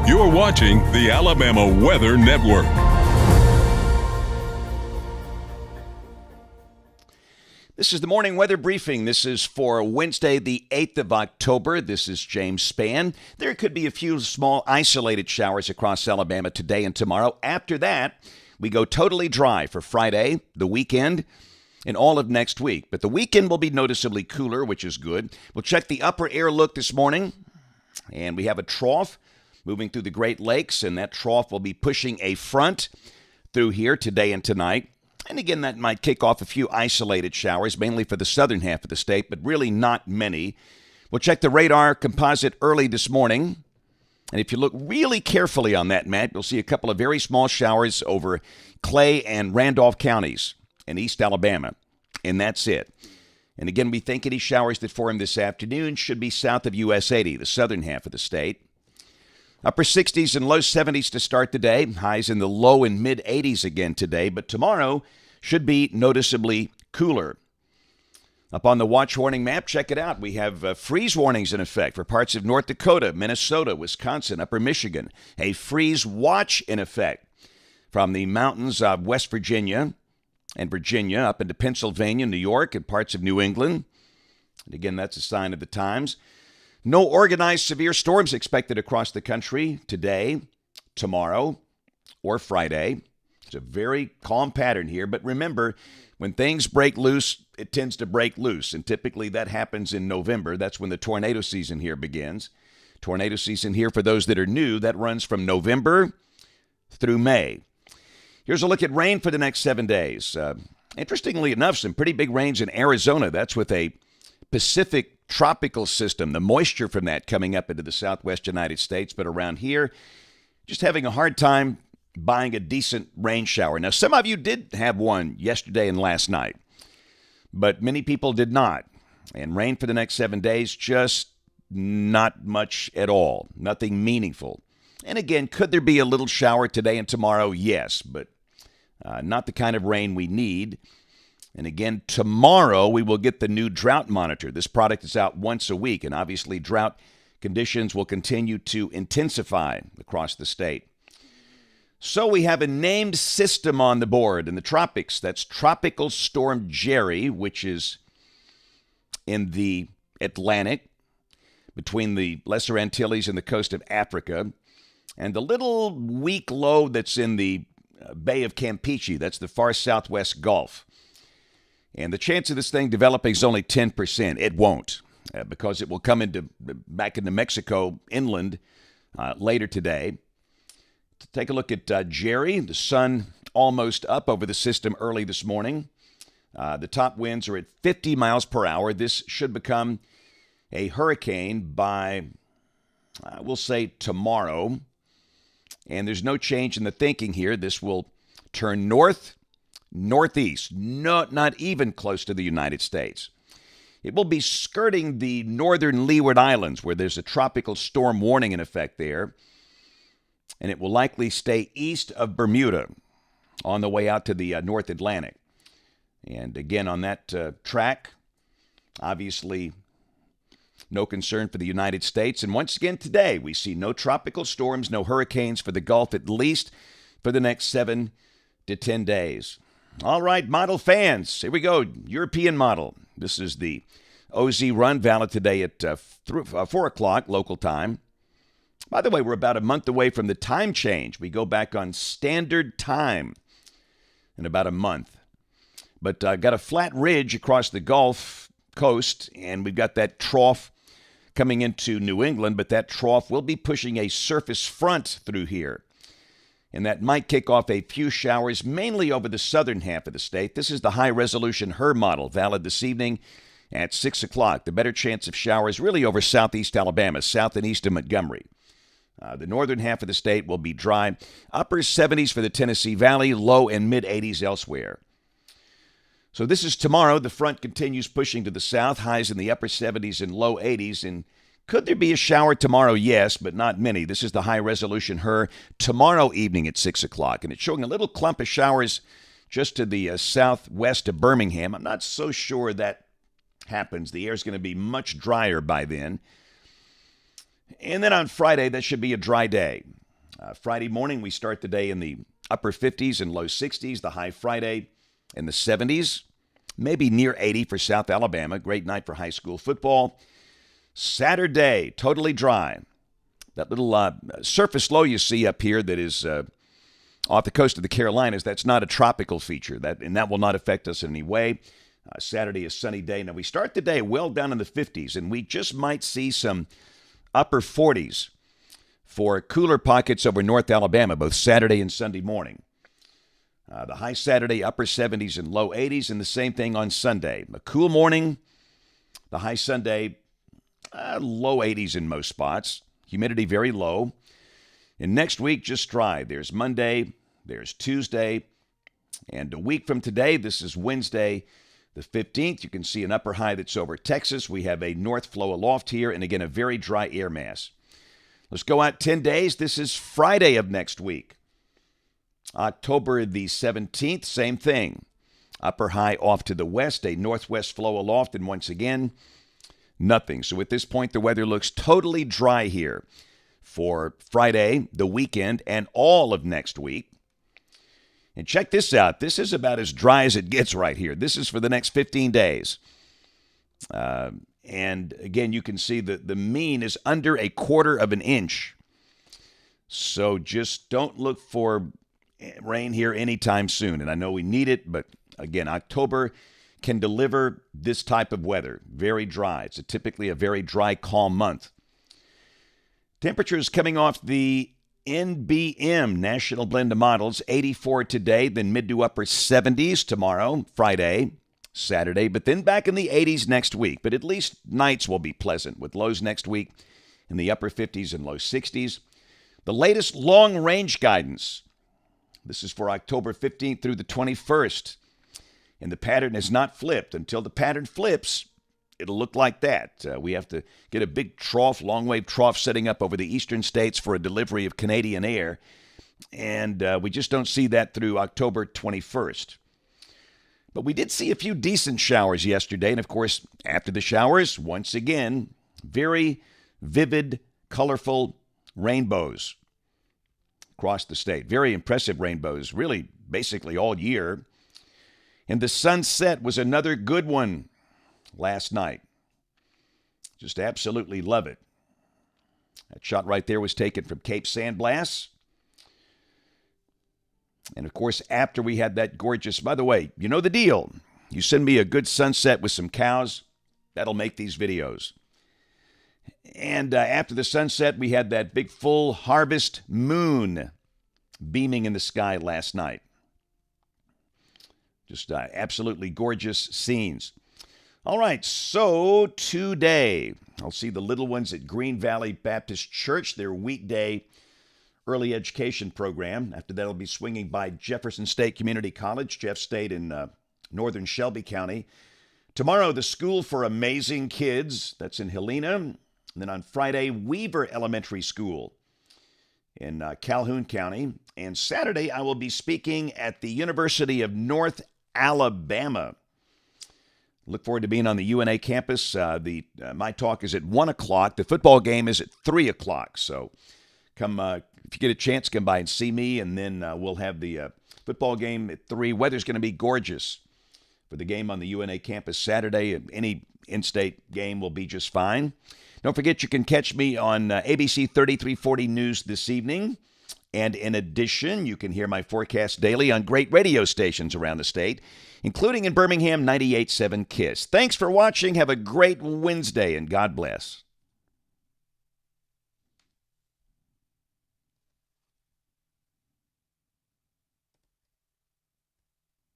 You're watching the Alabama Weather Network. This is the morning weather briefing. This is for Wednesday, the 8th of October. This is James Spann. There could be a few small isolated showers across Alabama today and tomorrow. After that, we go totally dry for Friday, the weekend, and all of next week. But the weekend will be noticeably cooler, which is good. We'll check the upper air look this morning, and we have a trough moving through the Great Lakes, and that trough will be pushing a front through here today and tonight. And again, that might kick off a few isolated showers, mainly for the southern half of the state, but really not many. We'll check the radar composite early this morning. And if you look really carefully on that map, you'll see a couple of very small showers over Clay and Randolph counties in East Alabama. And that's it. And again, we think any showers that form this afternoon should be south of US 80, the southern half of the state. Upper 60s and low 70s to start the day. Highs in the low and mid 80s again today, but tomorrow should be noticeably cooler. Up on the watch warning map, check it out. We have freeze warnings in effect for parts of North Dakota, Minnesota, Wisconsin, upper Michigan. A freeze watch in effect from the mountains of West Virginia and Virginia up into Pennsylvania, New York, and parts of New England. And again, that's a sign of the times. No organized severe storms expected across the country today, tomorrow, or Friday. It's a very calm pattern here. But remember, when things break loose, it tends to break loose. And typically that happens in November. That's when the tornado season here begins. Tornado season here, for those that are new, that runs from November through May. Here's a look at rain for the next 7 days. Interestingly enough, some pretty big rains in Arizona. That's with a Pacific tropical system, the moisture from that coming up into the southwest United States. But around here, just having a hard time buying a decent rain shower. Now, some of you did have one yesterday and last night, but many people did not. And rain for the next 7 days, just not much at all, nothing meaningful. And again, could there be a little shower today and tomorrow? Yes, but not the kind of rain we need. And again, tomorrow we will get the new drought monitor. This product is out once a week, and obviously drought conditions will continue to intensify across the state. So we have a named system on the board in the tropics. That's Tropical Storm Jerry, which is in the Atlantic between the Lesser Antilles and the coast of Africa. And the little weak low that's in the Bay of Campeche, that's the far southwest Gulf. And the chance of this thing developing is only 10%. It won't, because it will come back into Mexico inland later today. Take a look at Jerry. The sun almost up over the system early this morning. The top winds are at 50 miles per hour. This should become a hurricane by, we'll say, tomorrow. And there's no change in the thinking here. This will turn northeast, not even close to the United States. It will be skirting the northern Leeward Islands, where there's a tropical storm warning in effect there. And it will likely stay east of Bermuda on the way out to the North Atlantic. And again, on that track, obviously no concern for the United States. And once again today, we see no tropical storms, no hurricanes for the Gulf, at least for the next 7 to 10 days. All right, model fans, here we go. European model. This is the OZ run, valid today at 4 o'clock local time. By the way, we're about a month away from the time change. We go back on standard time in about a month. But got a flat ridge across the Gulf Coast, and we've got that trough coming into New England, but that trough will be pushing a surface front through here. And that might kick off a few showers, mainly over the southern half of the state. This is the high-resolution HER model, valid this evening at 6 o'clock. The better chance of showers really over southeast Alabama, south and east of Montgomery. The northern half of the state will be dry. Upper 70s for the Tennessee Valley, low and mid-80s elsewhere. So this is tomorrow. The front continues pushing to the south, highs in the upper 70s and low 80s. And could there be a shower tomorrow? Yes, but not many. This is the high-resolution HER tomorrow evening at 6 o'clock. And it's showing a little clump of showers just to the southwest of Birmingham. I'm not so sure that happens. The air is going to be much drier by then. And then on Friday, that should be a dry day. Friday morning, we start the day in the upper 50s and low 60s. The high Friday in the 70s, maybe near 80 for South Alabama. Great night for high school football. Saturday, totally dry. That little surface low you see up here that is off the coast of the Carolinas, that's not a tropical feature, and that will not affect us in any way. Saturday is sunny day. Now, we start the day well down in the 50s, and we just might see some upper 40s for cooler pockets over North Alabama, both Saturday and Sunday morning. The high Saturday, upper 70s and low 80s, and the same thing on Sunday. A cool morning, the high Sunday, low 80s in most spots. Humidity very low. And next week, just dry. There's Monday, there's Tuesday, and a week from today, this is Wednesday, the 15th. You can see an upper high that's over Texas. We have a north flow aloft here, and again, a very dry air mass. Let's go out 10 days. This is Friday of next week. October the 17th, same thing. Upper high off to the west, a northwest flow aloft, and once again, nothing. So at this point, the weather looks totally dry here for Friday, the weekend, and all of next week. And check this out. This is about as dry as it gets right here. This is for the next 15 days. And again, you can see that the mean is under a quarter of an inch. So just don't look for rain here anytime soon. And I know we need it, but again, October can deliver this type of weather. Very dry. It's typically a very dry, calm month. Temperatures coming off the NBM, National Blend of Models, 84 today, then mid to upper 70s tomorrow, Friday, Saturday, but then back in the 80s next week. But at least nights will be pleasant with lows next week in the upper 50s and low 60s. The latest long-range guidance. This is for October 15th through the 21st. And the pattern has not flipped. Until the pattern flips, it'll look like that. We have to get a big trough, long-wave trough setting up over the eastern states for a delivery of Canadian air. And we just don't see that through October 21st. But we did see a few decent showers yesterday. And, of course, after the showers, once again, very vivid, colorful rainbows across the state. Very impressive rainbows, really basically all year. And the sunset was another good one last night. Just absolutely love it. That shot right there was taken from Cape San Blas. And, of course, after we had that gorgeous, by the way, you know the deal. You send me a good sunset with some cows, that'll make these videos. And after the sunset, we had that big full harvest moon beaming in the sky last night. Just absolutely gorgeous scenes. All right, so today, I'll see the little ones at Green Valley Baptist Church, their weekday early education program. After that, I'll be swinging by Jefferson State Community College, Jeff State in northern Shelby County. Tomorrow, the School for Amazing Kids, that's in Helena. And then on Friday, Weaver Elementary School in Calhoun County. And Saturday, I will be speaking at the University of North Alabama. Look forward to being on the UNA campus. My talk is at 1 o'clock. The football game is at 3 o'clock. So come, if you get a chance, come by and see me, and then we'll have the football game at 3. Weather's going to be gorgeous for the game on the UNA campus Saturday. Any in-state game will be just fine. Don't forget, you can catch me on ABC 3340 News this evening. And in addition, you can hear my forecast daily on great radio stations around the state, including in Birmingham, 98.7 KISS. Thanks for watching. Have a great Wednesday, and God bless.